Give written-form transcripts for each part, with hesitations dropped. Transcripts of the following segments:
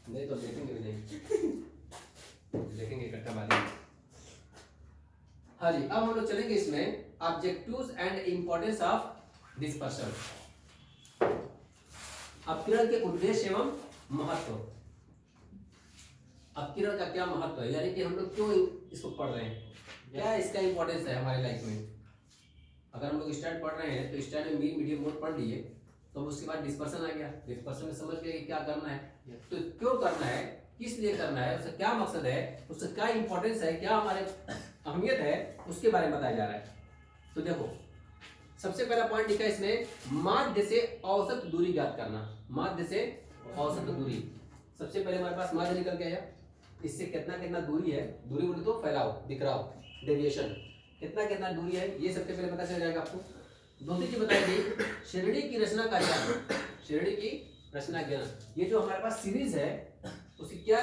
नहीं तो देखेंगे भी नहीं, देखेंगे इकट्ठा बाद में। हाँ जी, अब हम लोग चलेंगे इसमें objectives and importance of dispersion. अपकिरण के उद्देश्य एवं महत्व। अपकिरण का क्या महत्व है, यानी कि हम लोग क्यों इसको पढ़ रहे हैं, क्या इसका इंपॉर्टेंस है हमारी लाइफ में। अगर हम लोग स्टैंड पढ़ रहे हैं तो स्टैंड में मीन मीडियम मोड पढ़ लिए, तो उसके बाद डिस्पर्शन आ गया, डिस्पर्शन में समझ गए कि क्या करना है, तो क्यों करना है, किस लिए करना है, उसका क्या मकसद है, उसका क्या इंपॉर्टेंस है, क्या हमारे अहमियत है, उसके बारे में बताया जा रहा है। तो देखो सबसे पहला पॉइंट लिखा है इसमें, माध्य से औसत दूरी ज्ञात करना। माध्य से औसत दूरी, सबसे पहले हमारे पास माध्य निकल गया है, इससे कितना कितना दूरी है, दूरी बोले तो फैलाव, बिखराव, डेविएशन, कितना कितना दूरी है ये सबसे पहले पता चल जाएगा आपको। दूसरी चीज बताएगी श्रेणी की रचना का ज्ञान। श्रेणी की रचना ज्ञान, ये जो हमारे पास सीरीज है उसकी क्या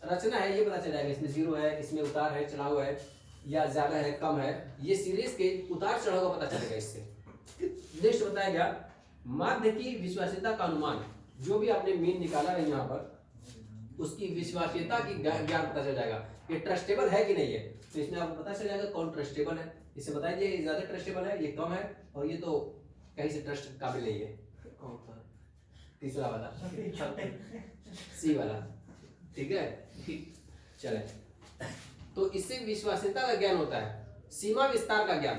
रचना है ये पता चल जाएगा, इसमें जीरो है, इसमें उतार है, चढ़ाव है, या ज्यादा है, कम है, ये सीरीज के उतार चढ़ाव का पता चलेगा इससे। नेक्स्ट बताया गया माध्य की विश्वसनीयता का अनुमान, जो भी आपने मीन निकाला है यहाँ पर उसकी विश्वसनीयता की ज्ञान पता चल जाएगा, ये ट्रस्टेबल है कि नहीं है, तो इसमें आपको पता चल जाएगा कौन ट्रस्टेबल है। इसे बताइए ये ज्यादा ट्रस्टेबल है, ये कम है, और ये तो कहीं से ट्रस्ट काबिल नहीं है। कौन सा? तीसरा वाला सी वाला, ठीक है, चले। तो इससे विश्वसनीयता का ज्ञान होता है। सीमा विस्तार का ज्ञान,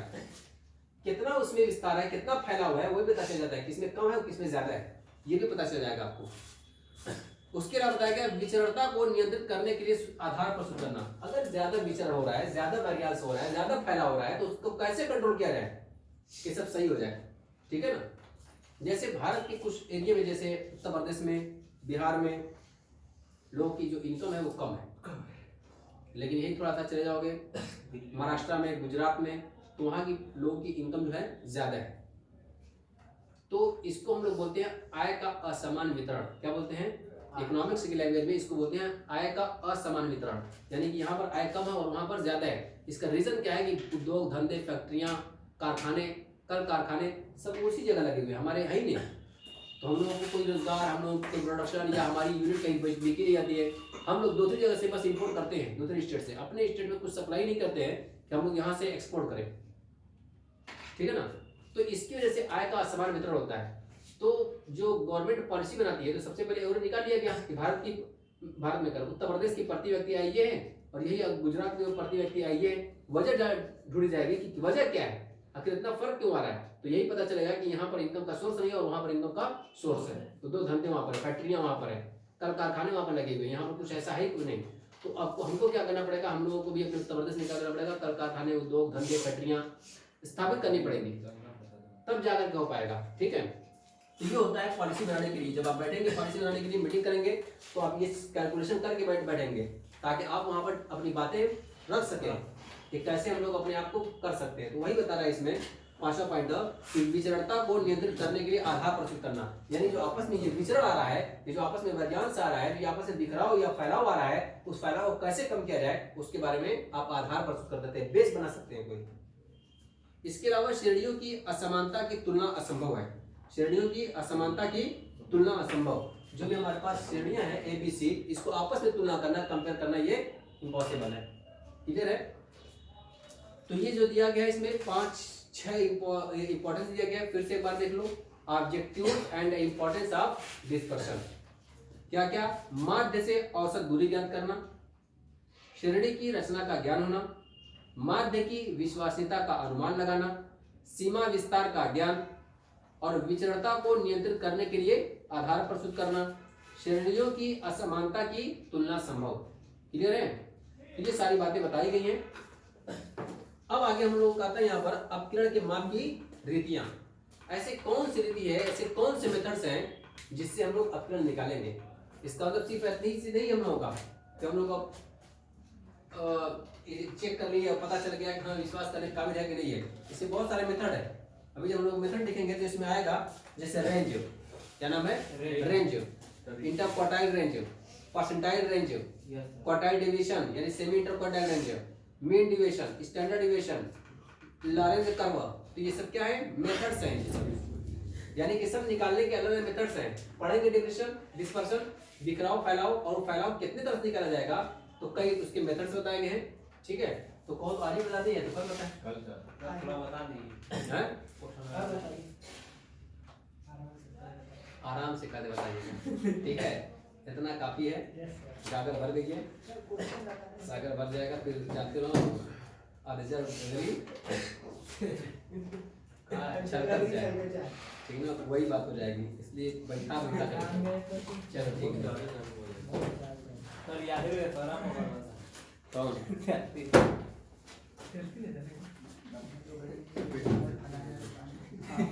कितना उसमें विस्तार है, कितना फैला हुआ है वो भी पता चल जाता है, किसमें कम है किसमें ज्यादा है, ये भी पता चल जाएगा आपको। उसके अलावा बताया गया विचरणता को नियंत्रित करने के लिए आधार प्रस्तुत करना। अगर ज्यादा विचरण हो रहा है, ज्यादा वेरिएंस हो रहा है, ज्यादा फैला हो रहा है, तो उसको कैसे कंट्रोल किया जाए कि सब सही हो जाए, ठीक है ना। जैसे भारत के कुछ एरिया में, जैसे उत्तर प्रदेश में, बिहार में लोगों की जो इनकम है वो कम है, लेकिन यही थोड़ा सा चले जाओगे महाराष्ट्र में, गुजरात में, तो वहाँ की लोगों की इनकम जो है ज्यादा है। तो इसको हम लोग बोलते हैं आय का असमान वितरण। क्या बोलते हैं, इकोनॉमिक्स की लैंग्वेज में इसको बोलते हैं आय का असमान वितरण, यानी कि यहाँ पर आय कम है और वहाँ पर ज्यादा है। इसका रीजन क्या है कि उद्योग धंधे, फैक्ट्रियाँ, कारखाने, कल कारखाने सब उसी जगह लगे हुए, हमारे है ही नहीं। तो हम लोगों को कोई रोजगार, हम लोग कोई प्रोडक्शन या हमारी यूनिट कहीं बिकी नहीं जाती है, हम लोग दूसरी जगह से बस इंपोर्ट करते हैं, दूसरे स्टेट से, अपने स्टेट में कुछ सप्लाई नहीं करते हैं कि हम लोग यहाँ से एक्सपोर्ट करें, ठीक है ना। तो इसकी वजह से आय का असमान वितरण होता है। तो जो गवर्नमेंट पॉलिसी बनाती है तो सबसे पहले और निकाल लिया गया कि भारत में कर, उत्तर प्रदेश की प्रति व्यक्ति आय ये है और यही गुजरात में प्रति व्यक्ति आय ये है। वजह ढूंढी जाएगी कि वजह क्या है, आखिर इतना फर्क क्यों आ रहा है, तो यही पता चलेगा कि यहाँ पर इनकम का सोर्स नहीं है और वहाँ पर इनकम का सोर्स है। तो दो धंधे वहाँ पर, फैक्ट्रियाँ वहाँ पर है, कल कारखाने वहाँ पर लगे हुए, यहाँ पर कुछ ऐसा है कि नहीं। तो आपको हमको क्या करना पड़ेगा, हम लोगों को भी अपने उत्तर प्रदेश निकालना पड़ेगा, कल कारखाने, उद्योग धंधे, फैक्ट्रियाँ स्थापित करनी पड़ेगी, तब जाकर के हो पाएगा, ठीक है। तो ये होता है पॉलिसी बनाने के लिए। जब आप बैठेंगे पॉलिसी बनाने के लिए, मीटिंग करेंगे, तो आप ये कैलकुलेशन करके बैठेंगे ताकि आप वहां पर अपनी बातें रख सकें कि कैसे हम लोग अपने आप को कर सकते हैं। तो वही बता रहा है इसमें पांचवा पॉइंट, कि विचरणता को नियंत्रित करने के लिए आधार प्रस्तुत करना, यानी जो आपस में ये विचरण आ रहा है, ये जो आपस में वैरिएंस आ रहा है, जो आपस में बिखराव या फैलाव आ रहा है, उस फैलाव को कैसे कम किया जाए उसके बारे में आप आधार प्रस्तुत कर देते हैं, बेस बना सकते हैं कोई। इसके अलावा श्रेणियों की असमानता की तुलना असंभव है। श्रेणियों की असमानता की तुलना असंभव, जो भी हमारे पास श्रेणियां हैं ए बी सी, इसको आपस में तुलना करना, कंपेयर करना ये इम्पॉसिबल है, क्लियर है। तो ये जो दिया गया है इसमें 5-6 इंपॉर्टेंस दिया गया है, फिर से एक बार देख लो। Objective and importance of dispersion, क्या क्या, माध्य से औसत दूरी ज्ञात करना, श्रेणी की रचना का ज्ञान होना, माध्य की विश्वसनीयता का अनुमान लगाना, सीमा विस्तार का ज्ञान, और विचरणता को नियंत्रित करने के लिए आधार प्रस्तुत करना, श्रेणियों की असमानता की तुलना संभव। क्लियर है, तो ये सारी बातें बताई गई हैं। अब आगे हम लोग कहते हैं यहाँ पर अपकिरण के माप की रीतियां। ऐसे कौन सी रीति है, ऐसे कौन से मेथड्स हैं जिससे हम लोग अपकिरण निकालेंगे। इसका मतलब सिर्फ इतनी सी नहीं हम लोगों का कि हम लोग चेक कर लिया, पता चल गया कि हाँ विश्वास करने के काबिल है कि नहीं है। इससे बहुत सारे मेथड है। अभी जब हम लोग मेथड लिखेंगे तो इसमें आएगा जैसे रेंज, क्या नाम है, range, inter quartile range, percentile range, quartile division यानी semi inter quartile range, mean division, standard division, Lorenz curve. तो ये सब क्या है, मेथड्स हैं, यानी कि सब निकालने के अलग अलग मेथड्स हैं। पढ़ेंगे डिवीजन, डिस्पर्शन, बिखराव फैलाव, और फैलाव कितने तरह से करा जाएगा तो कई उसके मेथड्स बताए गए हैं। ठीक है, तो कौन आज ही बता दिए तो कल बता कल सर थोड़ा बता दीजिए हैं, बताइए आराम से कर बताइए। ठीक है, इतना काफी है। सागर भर गई है, सागर भर जाएगा फिर जाते रहो रिजर्व अच्छा कर जाएगा। ठीक ना, तो वही बात हो जाएगी, इसलिए बैठा बैठा कर। चलो ठीक है, सर याद है सारा कौन हाँ